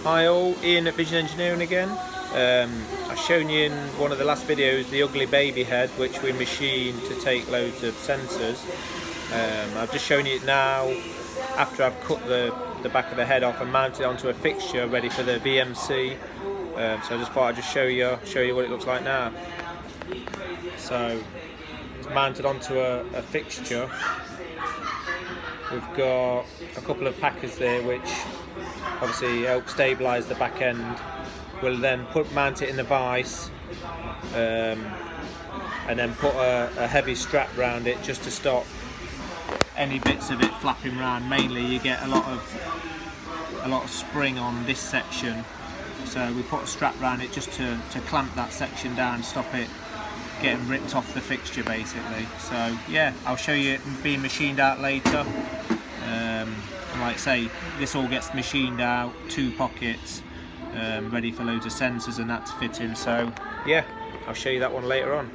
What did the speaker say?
Hi all, Ian at Vision Engineering again. I've shown you in one of the last videos the ugly baby head which we machined to take loads of sensors. I've just shown you it now after I've cut the back of the head off and mounted it onto a fixture ready for the VMC. So I just thought I'd just show you what it looks like now. So it's mounted onto a fixture. We've got a couple of packers there which obviously help stabilise the back end. We'll then mount it in the vise and then put a heavy strap around it just to stop any bits of it flapping around. Mainly you get a lot of spring on this section, so we put a strap around it just to clamp that section down, stop it getting ripped off the fixture basically. So yeah, I'll show you it being machined out later. Like I say, this all gets machined out, 2 pockets, ready for loads of sensors and that to fit in. So yeah, I'll show you that one later on.